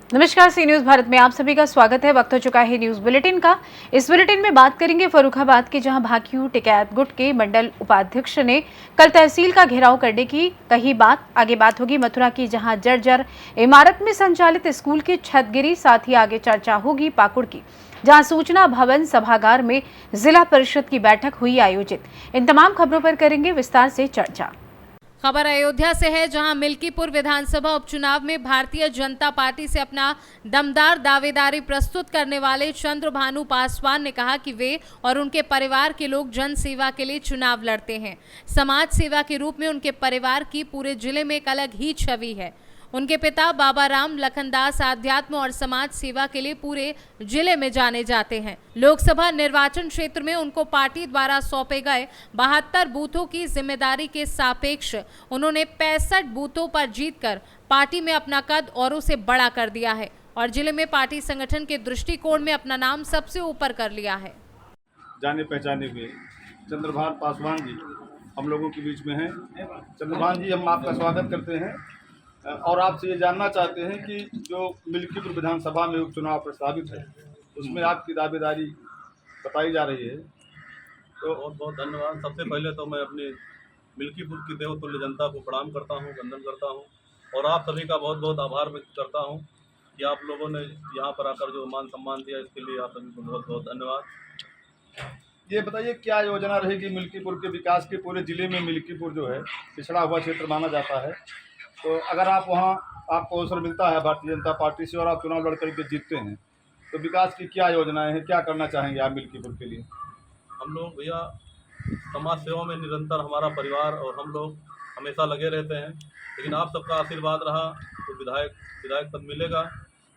नमस्कार, सी न्यूज भारत में आप सभी का स्वागत है। वक्त हो चुका है न्यूज बुलेटिन का। इस बुलेटिन में बात करेंगे फर्रुखाबाद की, जहां भाकियू टिकैत गुट के मंडल उपाध्यक्ष ने कल तहसील का घेराव करने की कही बात। आगे बात होगी मथुरा की, जहां जर्जर इमारत में संचालित स्कूल की छत गिरी। साथ ही आगे चर्चा होगी पाकुड़ की, जहां सूचना भवन सभागार में जिला परिषद की बैठक हुई आयोजित। इन तमाम खबरों पर करेंगे विस्तार से चर्चा। खबर अयोध्या से है, जहां मिल्कीपुर विधानसभा उपचुनाव में भारतीय जनता पार्टी से अपना दमदार दावेदारी प्रस्तुत करने वाले चंद्रभानु पासवान ने कहा कि वे और उनके परिवार के लोग जन सेवा के लिए चुनाव लड़ते हैं। समाज सेवा के रूप में उनके परिवार की पूरे जिले में एक अलग ही छवि है। उनके पिता बाबा राम लखनदास आध्यात्म और समाज सेवा के लिए पूरे जिले में जाने जाते हैं। लोकसभा निर्वाचन क्षेत्र में उनको पार्टी द्वारा सौंपे गए 72 बूथों की जिम्मेदारी के सापेक्ष उन्होंने 65 बूथों पर जीतकर पार्टी में अपना कद औरों से बड़ा कर दिया है और जिले में पार्टी संगठन के दृष्टिकोण में अपना नाम सबसे ऊपर कर लिया है। जाने पहचाने हुए चंद्रभान पासवान जी हम लोगों के बीच में हैं। चंद्रभान जी, हम आपका स्वागत करते हैं और आपसे ये जानना चाहते हैं कि जो मिल्कीपुर विधानसभा में उपचुनाव प्रस्तावित है उसमें आपकी दावेदारी बताई जा रही है, तो बहुत बहुत धन्यवाद। सबसे पहले तो मैं अपनी मिल्कीपुर की देवतुल्य जनता को प्रणाम करता हूं, वंदन करता हूं और आप सभी का बहुत बहुत आभार व्यक्त करता हूं कि आप लोगों ने यहां पर आकर जो मान सम्मान दिया, इसके लिए आप सभी को बहुत बहुत धन्यवाद। ये बताइए क्या योजना रहेगी मिल्कीपुर के विकास के? पूरे ज़िले में मिल्कीपुर जो है पिछड़ा हुआ क्षेत्र माना जाता है, तो अगर आप वहाँ आपको अवसर मिलता है भारतीय जनता पार्टी से और आप चुनाव लड़ करके जीतते हैं, तो विकास की क्या योजनाएं हैं, क्या करना चाहेंगे आप मिल्कीपुर के लिए? हम लोग भैया समाज सेवा में निरंतर हमारा परिवार और हम लोग हमेशा लगे रहते हैं, लेकिन आप सबका आशीर्वाद रहा तो विधायक पद मिलेगा,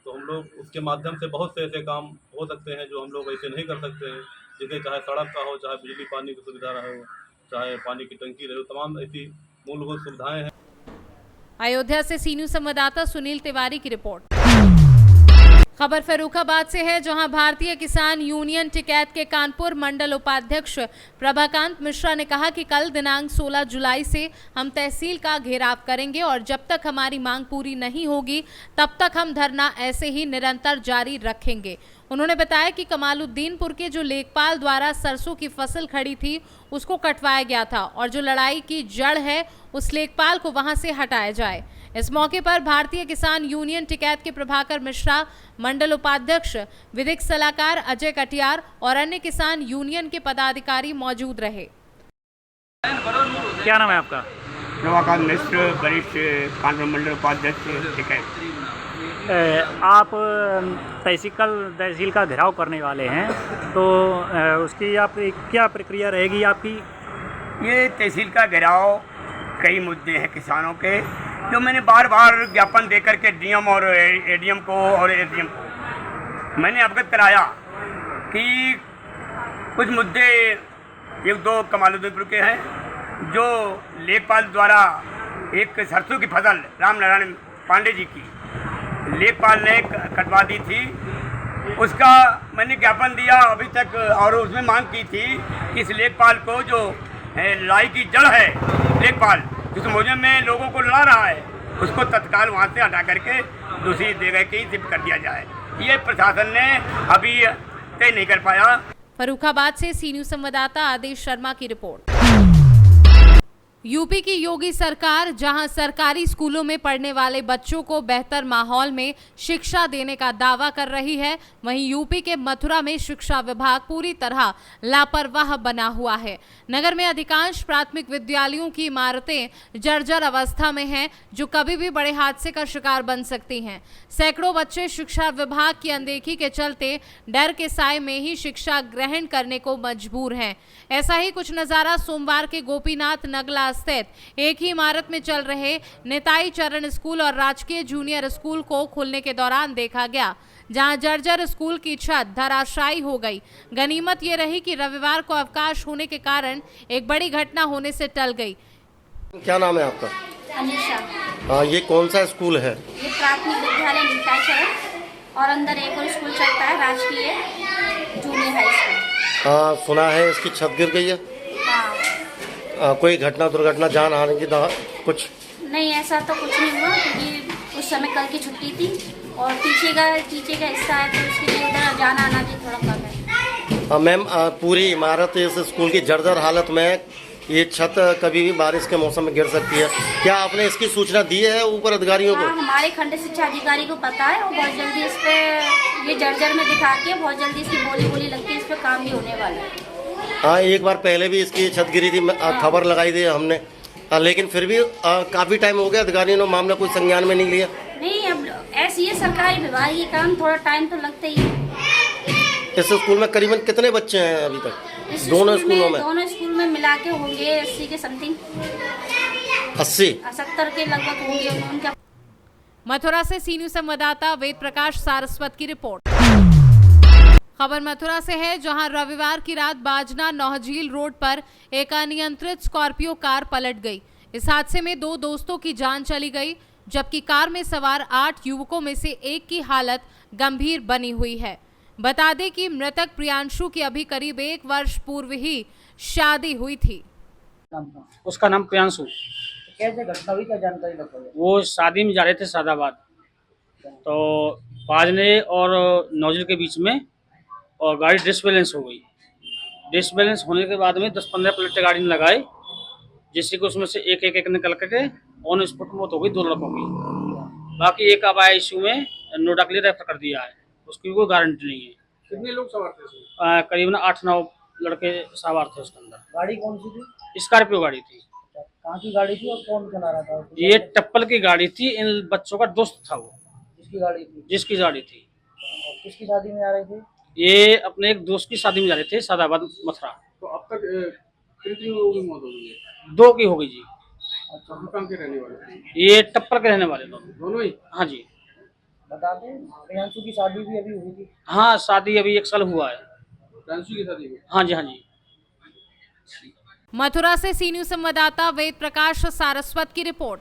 तो हम लोग उसके माध्यम से बहुत से ऐसे काम हो सकते हैं जो हम लोग ऐसे नहीं कर सकते हैं, जैसे चाहे सड़क का हो, चाहे बिजली पानी की सुविधा रहे हो, चाहे पानी की टंकी रहे हो, तमाम ऐसी मूलभूत सुविधाएँ हैं। अयोध्या से सी न्यूज संवाददाता सुनील तिवारी की रिपोर्ट। खबर फर्रुखाबाद से है, जहां भारतीय किसान यूनियन टिकैत के कानपुर मंडल उपाध्यक्ष प्रभाकांत मिश्रा ने कहा कि कल दिनांक 16 जुलाई से हम तहसील का घेराव करेंगे और जब तक हमारी मांग पूरी नहीं होगी तब तक हम धरना ऐसे ही निरंतर जारी रखेंगे। उन्होंने बताया कि कमालुद्दीनपुर के जो लेखपाल द्वारा सरसों की फसल खड़ी थी उसको कटवाया गया था और जो लड़ाई की जड़ है उस लेखपाल को वहां से हटाया जाए। इस मौके पर भारतीय किसान यूनियन टिकैत के प्रभाकर मिश्रा, मंडल उपाध्यक्ष, विधिक सलाहकार अजय कटियार और अन्य किसान यूनियन के पदाधिकारी मौजूद रहे। क्या नाम है आपका? प्रभाकर मिश्र, वरिष्ठ कानपुर मंडल उपाध्यक्ष टिकैत। आप तहसील का घेराव करने वाले हैं, तो उसकी आप क्या प्रक्रिया रहेगी आपकी? ये तहसील का घेराव कई मुद्दे हैं किसानों के, जो मैंने बार बार ज्ञापन देकर के डीएम और एडीएम को और एडीएम मैंने अवगत कराया कि कुछ मुद्दे एक दो कमालुद्दीनपुर के हैं, जो लेखपाल द्वारा एक सरसों की फसल रामनारायण पांडे जी की लेखपाल ने कटवा दी थी, उसका मैंने ज्ञापन दिया अभी तक और उसमें मांग की थी कि इस लेखपाल को, जो लड़ाई की जड़ है लेखपाल जिस मुहिम में लोगों को लड़ा रहा है, उसको तत्काल वहाँ से हटा करके दूसरी जगह की शिफ्ट कर दिया जाए। ये प्रशासन ने अभी तय नहीं कर पाया। फर्रुखाबाद से सी न्यूज संवाददाता आदेश शर्मा की रिपोर्ट। यूपी की योगी सरकार जहां सरकारी स्कूलों में पढ़ने वाले बच्चों को बेहतर माहौल में शिक्षा देने का दावा कर रही है, वहीं यूपी के मथुरा में शिक्षा विभाग पूरी तरह लापरवाह बना हुआ है। नगर में अधिकांश प्राथमिक विद्यालयों की इमारतें जर्जर अवस्था में हैं, जो कभी भी बड़े हादसे का शिकार बन सकती हैं। सैकड़ों बच्चे शिक्षा विभाग की अनदेखी के चलते डर के साए में ही शिक्षा ग्रहण करने को मजबूर हैं। ऐसा ही कुछ नजारा सोमवार के गोपीनाथ नगला स्थित एक ही इमारत में चल रहे नेताई चरण स्कूल और राजकीय जूनियर स्कूल को खुलने के दौरान देखा गया, जहां जर्जर स्कूल की छत धराशायी हो गई। गनीमत ये रही कि रविवार को अवकाश होने के कारण एक बड़ी घटना होने से टल गई। क्या नाम है आपका? अनिशा। ये कौन सा स्कूल है? ये प्राथमिक विद्यालय नेताई चरण और अंदर एक और स्कूल चलता है, राजकीय जूनियर हाई स्कूल। सुना है इसकी छत गिर गई है। कोई घटना दुर्घटना जान आने की कुछ नहीं, ऐसा तो कुछ नहीं हुआ क्योंकि उस समय कल की छुट्टी थी और पीछे का हिस्सा है, तो उसके लिए उधर जाना आना भी थोड़ा कम है। मैम पूरी इमारत इस स्कूल की जर्जर हालत में है। ये छत कभी भी बारिश के मौसम में गिर सकती है। क्या आपने इसकी सूचना दी है ऊपर अधिकारियों को? हाँ, हमारे खंड शिक्षा अधिकारी को पता है, और बहुत जल्दी इस पे ये जर्जर में दिखा के बहुत जल्दी इसकी बोली लग के इस पे काम भी होने वाला है। हाँ, एक बार पहले भी इसकी छत गिरी थी, खबर लगाई थी हमने, लेकिन फिर भी काफ़ी टाइम हो गया, अधिकारियों ने मामला कोई संज्ञान में नहीं लिया। नहीं, अब ऐसी है सरकारी विभाग की काम, थोड़ा टाइम तो लगता ही है। इस स्कूल में करीबन कितने बच्चे हैं अभी तक? दोनों स्कूल में मिला के होंगे 80 के समथिंग, 70 के लगभग होंगे उनका। मथुरा से सी न्यूज़ संवाददाता वेद प्रकाश सारस्वत की रिपोर्ट। खबर मथुरा से है, जहां रविवार की रात बाजना नौहझील रोड पर एक अनियंत्रित स्कॉर्पियो कार पलट गई। इस हादसे में 2 दोस्तों की जान चली गई, जबकि कार में सवार 8 युवकों में से एक की हालत गंभीर बनी हुई है। बता दें कि मृतक प्रियांशु की अभी करीब 1 वर्ष पूर्व ही शादी हुई थी। उसका नाम प्रियांशु। कैसे घटना हुई, क्या जानकारी लग? वो शादी में जा रहे थे सादाबाद, तो बाजने और नौजल के बीच में और गाड़ी डिसबैलेंस हो गई। डिसबैलेंस होने के बाद में 10-15 पलटे गाड़ी ने लगाए, जिससे कि उसमें से एक निकल के ऑन स्पॉट मौत हो गई 2 लड़कों की। बाकी एक अब ICU में नोडाकली रेफर कर दिया है, उसकी कोई गारंटी नहीं है। कितने लोग सवार थे? करीबन 8-9 लड़के सवार थे उसके अंदर। गाड़ी कौन सी थी? स्कॉर्पियो गाड़ी थी। कहाँ की गाड़ी थी और कौन चला रहा था? ये टप्पल की गाड़ी थी, इन बच्चों का दोस्त था वो, जिसकी गाड़ी थी। और किसकी शादी में आ रहे थे? ये अपने एक दोस्त की शादी में जा रहे थे सादाबाद मथुरा। तो अब तक कितने लोगों की मौत हो गई है? 2 की हो गई जी। अच्छा, कहाँ के रहने वाले? ये टप्पल के रहने वाले दोनों ही? हाँ जी। बता दें, प्रियांशु की शादी भी अभी हुई थी? हाँ, शादी अभी 1 साल हुआ है। प्रियांशु की शादी में? हाँ जी, हाँ जी। मथुरा से सी न्यूज़ संवाददाता वेद प्रकाश सारस्वत की रिपोर्ट।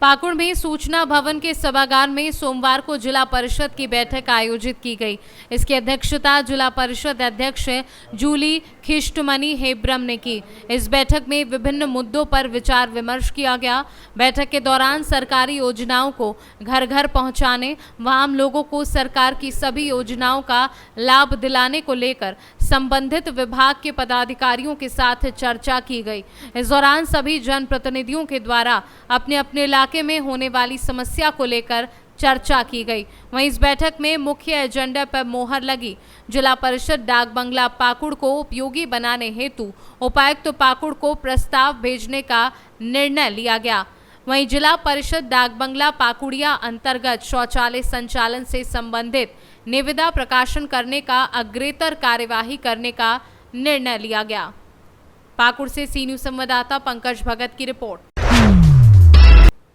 पाकुड़ में सूचना भवन के सभागार में सोमवार को जिला परिषद की बैठक आयोजित की गई। इसकी अध्यक्षता जिला परिषद अध्यक्ष जूली खिष्टमणि हेब्रम ने की। इस बैठक में विभिन्न मुद्दों पर विचार विमर्श किया गया। बैठक के दौरान सरकारी योजनाओं को घर घर पहुंचाने व आम लोगों को सरकार की सभी योजनाओं का लाभ दिलाने को लेकर संबंधित विभाग के पदाधिकारियों के साथ चर्चा की गई। इस दौरान सभी जनप्रतिनिधियों के द्वारा अपने अपने इलाके में होने वाली समस्या को लेकर चर्चा की गई। वहीं इस बैठक में मुख्य एजेंडा पर मोहर लगी। जिला परिषद डाक बंगला पाकुड़ को उपयोगी बनाने हेतु उपायुक्त पाकुड़ को प्रस्ताव भेजने का निर्णय लिया गया। वहीं जिला परिषद डाक बंगला पाकुड़िया अंतर्गत शौचालय संचालन से संबंधित निविदा प्रकाशन करने का अग्रेतर कार्यवाही करने का निर्णय लिया गया। पाकुड़ से सी न्यूज़ संवाददाता पंकज भगत की रिपोर्ट।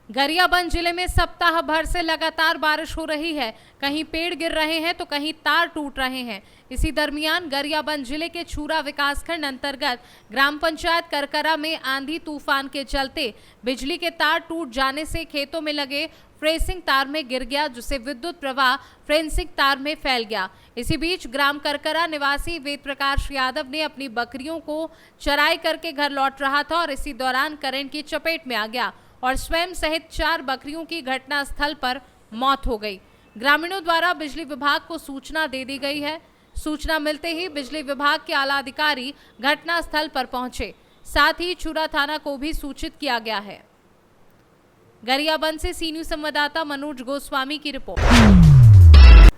गरियाबंद जिले में सप्ताह भर से लगातार बारिश हो रही है। कहीं पेड़ गिर रहे हैं तो कहीं तार टूट रहे हैं। इसी दरमियान गरियाबंद जिले के छूरा विकासखंड अंतर्गत ग्राम पंचायत करकरा में आंधी तूफान के चलते बिजली के तार टूट जाने से खेतों में लगे फ्रेसिंग तार में गिर गया, जिससे विद्युत प्रवाह फ्रेसिंग तार में फैल गया। इसी बीच ग्राम करकरा निवासी वेद प्रकाश यादव ने अपनी बकरियों को चराई करके घर लौट रहा था और इसी दौरान करंट की चपेट में आ गया और स्वयं सहित 4 बकरियों की घटनास्थल पर मौत हो गई। ग्रामीणों द्वारा बिजली विभाग को सूचना दे दी गई है। सूचना मिलते ही बिजली विभाग के आला अधिकारी घटनास्थल पर पहुंचे, साथ ही छुरा थाना को भी सूचित किया गया है। गरियाबंद से सी न्यूज़ संवाददाता मनोज गोस्वामी की रिपोर्ट।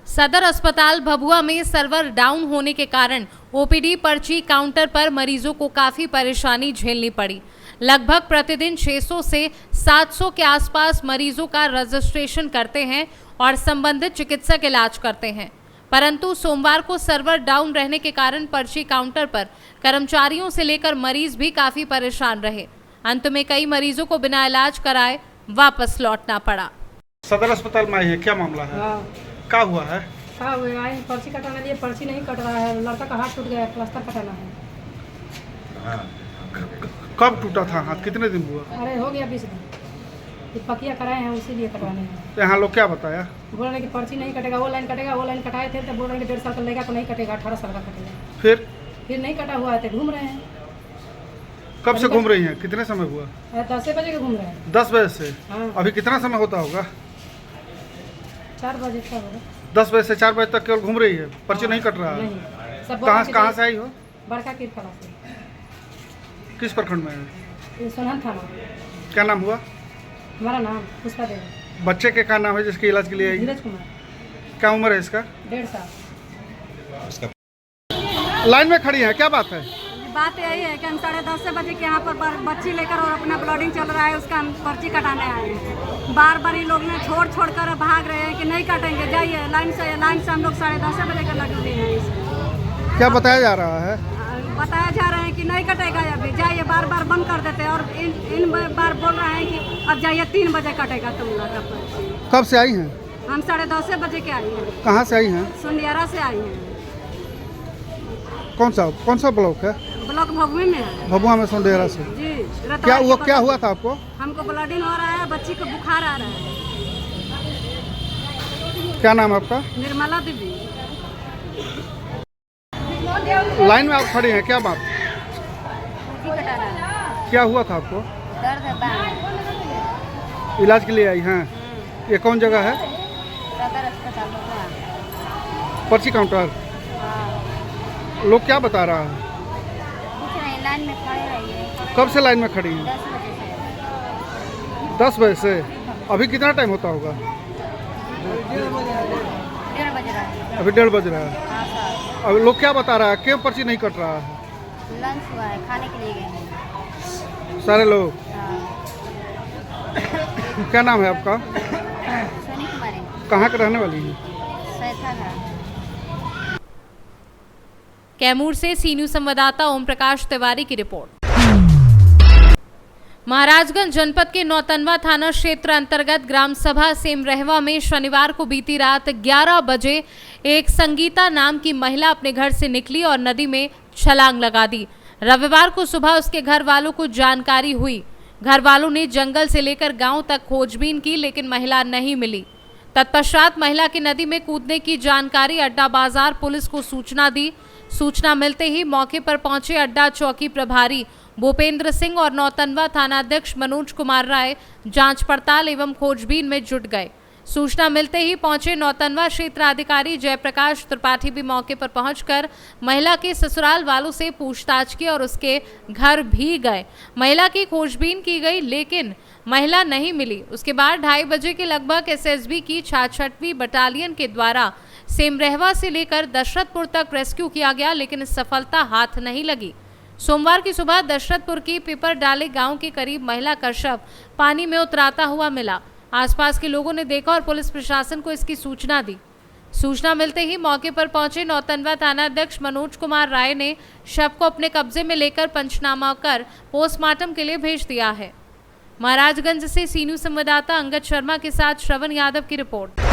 सदर अस्पताल भभुआ में सर्वर डाउन होने के कारण ओपीडी पर्ची काउंटर पर मरीजों को काफी परेशानी झेलनी पड़ी। लगभग प्रतिदिन 600 से 700 के आसपास मरीजों का रजिस्ट्रेशन करते हैं और संबंधित चिकित्सक इलाज करते हैं, परंतु सोमवार को सर्वर डाउन रहने के कारण पर्ची काउंटर पर कर्मचारियों से लेकर मरीज भी काफी परेशान रहे। अंत में कई मरीजों को बिना इलाज कराए वापस लौटना पड़ा। सदर अस्पताल में आई है, क्या मामला है? क्या हुआ है? पर्ची कटाने लिए पर्ची नहीं कट रहा है, लड़का का हाथ टूट गया है, प्लास्टर कटाना है। कब टूटा था हाथ, कितने दिन हुआ? अरे हो गया 20 दिन। ये पकिया कराए हैं, उसीलिए कटवाने हैं। तो यहाँ लोग क्या बताया? बोल रहे कि पर्ची नहीं कटेगा, वो लाइन कटेगा। वो लाइन कटाए थे तो बोल रहे हैं 1.5 साल का लेगा तो नहीं कटेगा, 18 साल का कटेगा। फिर नहीं कटा हुआ है तो घूम रहे हैं। कब से घूम रही हैं? कितने समय हुआ? 10 बजे के घूम रहे हैं। 10 बजे से? हाँ। अभी कितना समय होता होगा? 4 बजे तक हो 10 बजे से 4 बजे तक केवल घूम रही है, पर्ची नहीं कट रहा है? नहीं सब कहाँ से आई हो? बड़का किरखला से। किस प्रखंड में है? ये सोनहन थाना। क्या नाम हुआ? हमारा नाम पुष्पा देवी। बच्चे के क्या नाम है जिसके इलाज के लिए आई? धीरज कुमार। क्या उम्र है इसका? 1.5 साल। लाइन में खड़ी है, क्या बात है? बात यही है कि हम 10:30 बजे के यहाँ पर बच्ची लेकर और अपना ब्लडिंग चल रहा है, उसका हम पर्ची कटाने आए हैं। बार बार ये लोग ने छोड़ कर भाग रहे हैं कि नहीं कटेंगे, जाइए लाइन से हम लोग 10:30 बजे के लगे हुए हैं। क्या बताया जा रहा है? बताया जा रहा है कि नहीं कटेगा, अभी जाइए, बार बार बंद कर देते हैं और इन बार बोल रहे हैं कि अब जाइए 3 बजे कटेगा तुम लोग का पर्ची। कब से आई हैं? हम 10:30 बजे के आई हैं। कहाँ से आई हैं? सुंडियारा से आई हैं। कौन सा ब्लॉक है? ब्लॉक भभुआ में है। भभुआ में सोंडेरा से। जी। क्या हुआ था आपको? हमको ब्लडिंग हो रहा है, बच्ची को बुखार आ रहा है। क्या नाम है आपका? निर्मला देवी। लाइन में आप खड़ी हैं, क्या बात? क्या हुआ था आपको? दर्द है बांह। इलाज के लिए आई हैं? ये कौन जगह है? सदर अस्पताल। पर्ची काउंटर। लोग क्या बता रहा है? कुछ नहीं, लाइन में खड़े रहिए। कब से लाइन में खड़ी हैं? 10 बजे से। 10 बजे से। अभी कितना टाइम होता होगा? 1:30 बज रहा है। अभी 1:30 बज रहा है। हाँ सर। अब लोग क्या बता रहा है, क्यों पर्ची नहीं कट रहा है? लंच हुआ है, खाने के लिए गए हैं। सारे लोग। हाँ। क्या नाम है आपका? सोनी कुमारी। कहाँ के रहने वाली है? सैथा है। कैमूर से सी न्यूज संवाददाता ओम प्रकाश तिवारी की रिपोर्ट। महाराजगंज जनपद के नौतनवा थाना क्षेत्र अंतर्गत ग्राम सभा सेमरहवा में शनिवार को बीती रात 11 बजे एक संगीता नाम की महिला अपने घर से निकली और नदी में छलांग लगा दी। रविवार को सुबह उसके घर वालों को जानकारी हुई। घर वालों ने जंगल से लेकर गांव तक खोजबीन की, लेकिन महिला नहीं मिली। तत्पश्चात महिला की नदी में कूदने की जानकारी अड्डा बाजार पुलिस को सूचना दी। सूचना मिलते ही मौके पर पहुंचे अड्डा चौकी प्रभारी भूपेंद्र सिंह और नौतनवा थानाध्यक्ष मनोज कुमार राय जांच पड़ताल एवं खोजबीन में जुट गए। सूचना मिलते ही पहुंचे नौतनवा क्षेत्राधिकारी जयप्रकाश त्रिपाठी भी मौके पर पहुंचकर महिला के ससुराल वालों से पूछताछ की और उसके घर भी गए। महिला की खोजबीन की गई, लेकिन महिला नहीं मिली। उसके बाद 2:30 बजे के लगभग एसएसबी की 66वीं बटालियन के द्वारा सेमरहवा से लेकर दशरथपुर तक रेस्क्यू किया गया, लेकिन सफलता हाथ नहीं लगी। सोमवार की सुबह दशरथपुर की पिपर डाले गांव के करीब महिला का शव पानी में उतराता हुआ मिला। आसपास के लोगों ने देखा और पुलिस प्रशासन को इसकी सूचना दी। सूचना मिलते ही मौके पर पहुंचे नौतनवा थानाध्यक्ष मनोज कुमार राय ने शव को अपने कब्जे में लेकर पंचनामा कर पोस्टमार्टम के लिए भेज दिया है। महाराजगंज से सी न्यूज संवाददाता अंगद शर्मा के साथ श्रवण यादव की रिपोर्ट।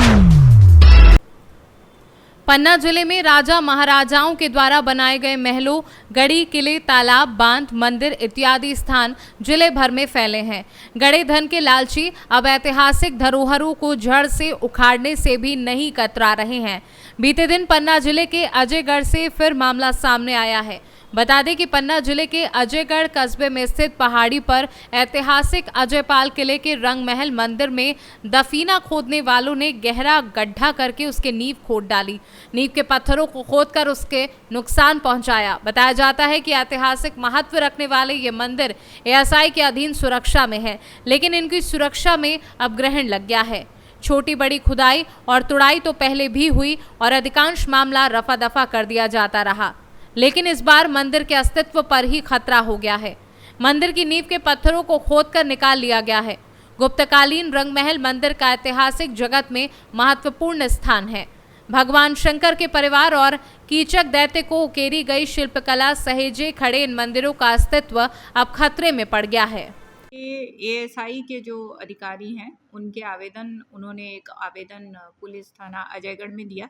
पन्ना जिले में राजा महाराजाओं के द्वारा बनाए गए महलों, गढ़ी, किले, तालाब, बांध, मंदिर इत्यादि स्थान जिले भर में फैले हैं। गड़े धन के लालची अब ऐतिहासिक धरोहरों को जड़ से उखाड़ने से भी नहीं कतरा रहे हैं। बीते दिन पन्ना जिले के अजयगढ़ से फिर मामला सामने आया है। बता दें कि पन्ना जिले के अजयगढ़ कस्बे में स्थित पहाड़ी पर ऐतिहासिक अजयपाल किले के रंग महल मंदिर में दफीना खोदने वालों ने गहरा गड्ढा करके उसके नींव खोद डाली। नींव के पत्थरों को खोदकर उसके नुकसान पहुंचाया। बताया जाता है कि ऐतिहासिक महत्व रखने वाले ये मंदिर एएसआई के अधीन सुरक्षा में है, लेकिन इनकी सुरक्षा में अब ग्रहण लग गया है। छोटी बड़ी खुदाई और तुड़ाई तो पहले भी हुई और अधिकांश मामला रफा दफा कर दिया जाता रहा, लेकिन इस बार मंदिर के अस्तित्व पर ही खतरा हो गया है। मंदिर की नींव के पत्थरों को खोदकर निकाल लिया गया है। गुप्तकालीन रंगमहल मंदिर का ऐतिहासिक जगत में महत्वपूर्ण स्थान है। भगवान शंकर के परिवार और कीचक दैत्य को उकेरी गई शिल्पकला सहेजे खड़े इन मंदिरों का अस्तित्व अब खतरे में पड़ गया है। एएसआई के जो अधिकारी हैं उनके उन्होंने एक आवेदन पुलिस थाना अजयगढ़ में दिया,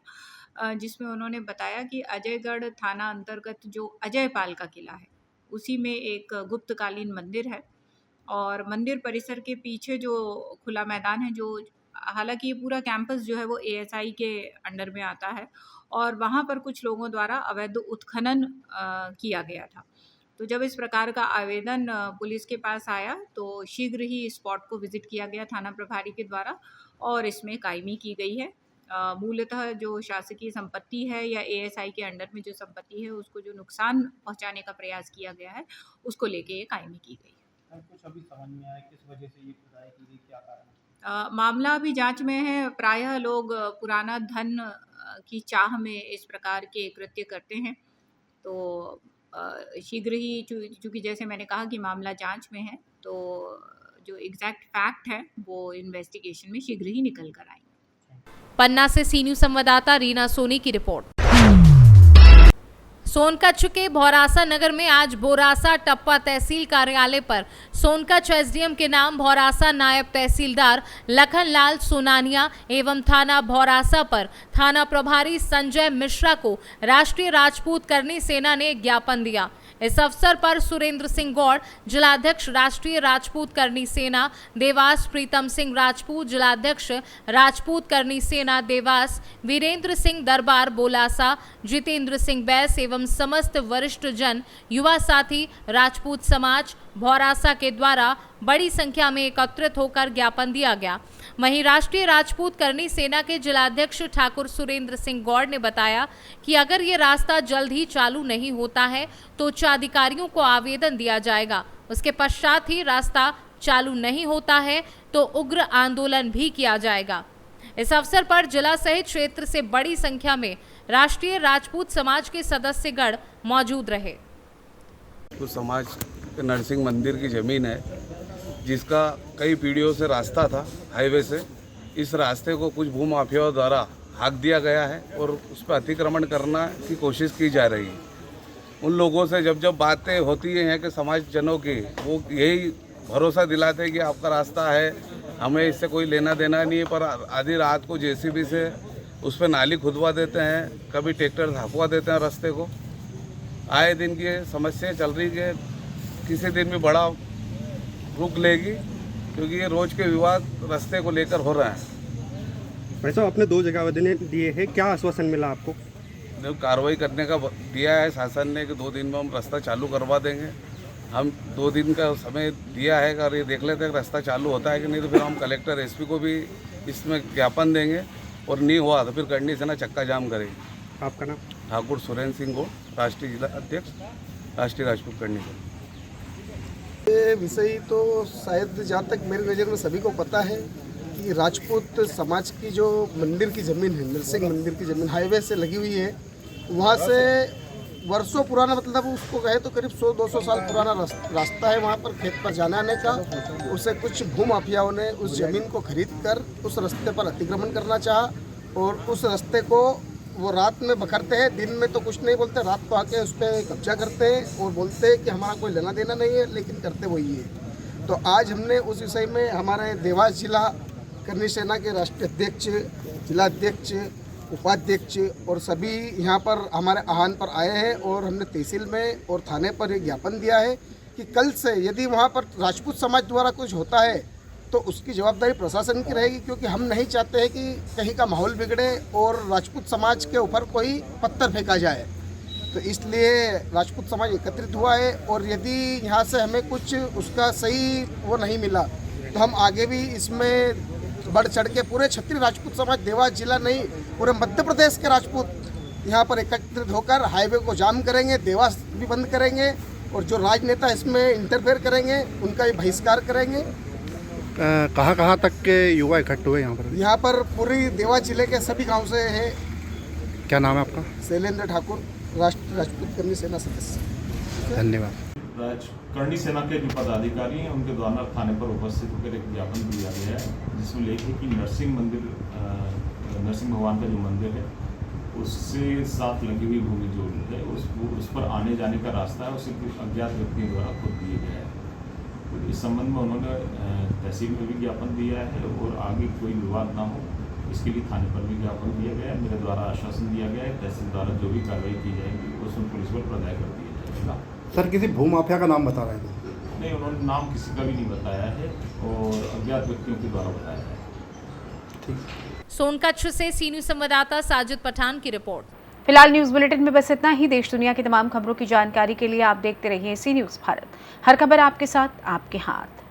जिसमें उन्होंने बताया कि अजयगढ़ थाना अंतर्गत जो अजयपाल का किला है उसी में एक गुप्तकालीन मंदिर है और मंदिर परिसर के पीछे जो खुला मैदान है, जो हालांकि ये पूरा कैंपस जो है वो एएसआई के अंडर में आता है और वहाँ पर कुछ लोगों द्वारा अवैध उत्खनन किया गया था। तो जब इस प्रकार का आवेदन पुलिस के पास आया तो शीघ्र ही स्पॉट को विजिट किया गया थाना प्रभारी के द्वारा और इसमें कायमी की गई है मूलतः जो शासकीय संपत्ति है या एएसआई के अंडर में जो संपत्ति है उसको जो नुकसान पहुंचाने का प्रयास किया गया है उसको लेके ये कायमी की गई है। कुछ अभी समझ में आया किस वजह से ये खुदाई की गई, क्या कारण? मामला अभी जांच में है। प्रायः लोग पुराना धन की चाह में इस प्रकार के कृत्य करते हैं, तो शीघ्र ही चूँकि जैसे मैंने कहा कि मामला जांच में है, तो जो एग्जैक्ट फैक्ट है वो इन्वेस्टिगेशन में शीघ्र ही निकल कर आएंगे। पन्ना से सी न्यूज़ संवाददाता रीना सोनी की रिपोर्ट। सोनकच्छ के भौरासा नगर में आज बोरासा टप्पा तहसील कार्यालय पर सोनकच्छ एसडीएम के नाम भौरासा नायब तहसीलदार लखनलाल सोनानिया एवं थाना भौरासा पर थाना प्रभारी संजय मिश्रा को राष्ट्रीय राजपूत करनी सेना ने ज्ञापन दिया। इस अवसर पर सुरेंद्र सिंह गौड़ जिलाध्यक्ष राष्ट्रीय राजपूत करनी सेना देवास, प्रीतम सिंह राजपूत जिलाध्यक्ष राजपूत करनी सेना देवास, वीरेंद्र सिंह दरबार बोलासा, जितेंद्र सिंह बैस एवं समस्त वरिष्ठ जन युवा साथी राजपूत समाज भौरासा के द्वारा बड़ी संख्या में एकत्रित होकर ज्ञापन दिया गया। वहीं राष्ट्रीय राजपूत करनी सेना के जिलाध्यक्ष ठाकुर सुरेंद्र सिंह गौड़ ने बताया कि अगर ये रास्ता जल्द ही चालू नहीं होता है तो उच्चाधिकारियों को आवेदन दिया जाएगा। उसके पश्चात ही रास्ता चालू नहीं होता है तो उग्र आंदोलन भी किया जाएगा। इस अवसर पर जिला सहित क्षेत्र से बड़ी संख्या में राष्ट्रीय राजपूत समाज के सदस्यगण मौजूद रहे। तो समाज नरसिंह मंदिर की जमीन है जिसका कई पीढ़ियों से रास्ता था हाईवे से। इस रास्ते को कुछ भूमाफियाओं द्वारा हाँक दिया गया है और उस पर अतिक्रमण करना की कोशिश की जा रही है। उन लोगों से जब बातें होती हैं कि समाज जनों की, वो यही भरोसा दिलाते हैं कि आपका रास्ता है, हमें इससे कोई लेना देना नहीं है, पर आधी रात को जेसीबी से उस पर नाली खुदवा देते हैं, कभी ट्रैक्टर ढांकवा देते हैं रास्ते को। आए दिन की समस्या चल रही है, किसी दिन भी बड़ा रुक लेगी क्योंकि ये रोज के विवाद रास्ते को लेकर हो रहे हैं। भाई साहब, आपने 2 जगह आवेदन दिए हैं, क्या आश्वासन मिला आपको? कार्रवाई करने का दिया है शासन ने कि 2 दिन में हम रास्ता चालू करवा देंगे। हम 2 दिन का समय दिया है, अगर ये देख लेते हैं कि रास्ता चालू होता है कि नहीं तो फिर हम कलेक्टर एसपी को भी इसमें ज्ञापन देंगे और नहीं हुआ तो फिर करनी से ना चक्का जाम करेंगे। आपका नाम? ठाकुर सुरेंद्र सिंह गौड़, राष्ट्रीय जिला अध्यक्ष राष्ट्रीय राजपूत करनी सेना। ये विषय तो शायद जहाँ तक मेरी नज़र में सभी को पता है कि राजपूत समाज की जो मंदिर की ज़मीन है, नरसिंह मंदिर की ज़मीन हाईवे से लगी हुई है, वहाँ से वर्षों पुराना, मतलब उसको कहे तो करीब 100-200 साल पुराना रास्ता है वहाँ पर खेत पर जाने आने का। उसे कुछ भूमाफियाओं ने उस ज़मीन को खरीद कर उस रास्ते पर अतिक्रमण करना चाहा और उस रास्ते को वो रात में बखरते हैं, दिन में तो कुछ नहीं बोलते, रात को आके उस पर कब्जा करते हैं और बोलते हैं कि हमारा कोई लेना देना नहीं है, लेकिन करते वही है। तो आज हमने उस विषय में हमारे देवास जिला करनी सेना के राष्ट्रीय अध्यक्ष, जिलाध्यक्ष, उपाध्यक्ष और सभी यहाँ पर हमारे आह्वान पर आए हैं और हमने तहसील में और थाने पर एक ज्ञापन दिया है कि कल से यदि वहाँ पर राजपूत समाज द्वारा कुछ होता है तो उसकी जवाबदारी प्रशासन की रहेगी, क्योंकि हम नहीं चाहते हैं कि कहीं का माहौल बिगड़े और राजपूत समाज के ऊपर कोई पत्थर फेंका जाए। तो इसलिए राजपूत समाज एकत्रित हुआ है और यदि यहाँ से हमें कुछ उसका सही वो नहीं मिला तो हम आगे भी इसमें बढ़ चढ़ के पूरे क्षत्रिय राजपूत समाज, देवास जिला नहीं पूरे मध्य प्रदेश के राजपूत यहाँ पर एकत्रित होकर हाईवे को जाम करेंगे, देवास भी बंद करेंगे और जो राजनेता इसमें इंटरफेयर करेंगे उनका भी बहिष्कार करेंगे। कहाँ तक के युवा इकट्ठे हुए यहाँ पर? यहाँ पर पूरी देवास जिले के सभी गांव से है। क्या नाम है आपका? शैलेंद्र ठाकुर, राष्ट्रीय राजपूत करनी सेना सदस्य। धन्यवाद। करनी सेना के जो पदाधिकारी हैं उनके द्वारा थाने पर उपस्थित होकर एक ज्ञापन दिया गया है जिसमें लिखे कि नरसिंह मंदिर, नरसिंह भगवान का जो मंदिर है उससे साथ लगी हुई भूमि जो है उस पर आने जाने का रास्ता है, उसे कुछ अज्ञात व्यक्तियों द्वारा खुद दिया गया है। तो इस संबंध में उन्होंने तहसील में भी ज्ञापन दिया है और आगे कोई विवाद ना हो इसके लिए थाने पर भी ज्ञापन दिया गया है। मेरे द्वारा आश्वासन दिया गया है तहसील द्वारा जो भी कार्रवाई की जाएगी उसमें पुलिस पर प्रदाय कर दिया जाएगा। सर, किसी भूमाफिया का नाम बता रहे थे? नहीं, उन्होंने नाम किसी का भी नहीं बताया है और अज्ञात व्यक्तियों के द्वारा बताया है। ठीक। सोनकच्छ से सी न्यूज़ संवाददाता साजिद पठान की रिपोर्ट। फिलहाल न्यूज बुलेटिन में बस इतना ही। देश दुनिया की तमाम खबरों की जानकारी के लिए आप देखते रहिए सी न्यूज़ भारत। हर खबर आपके साथ, आपके हाथ।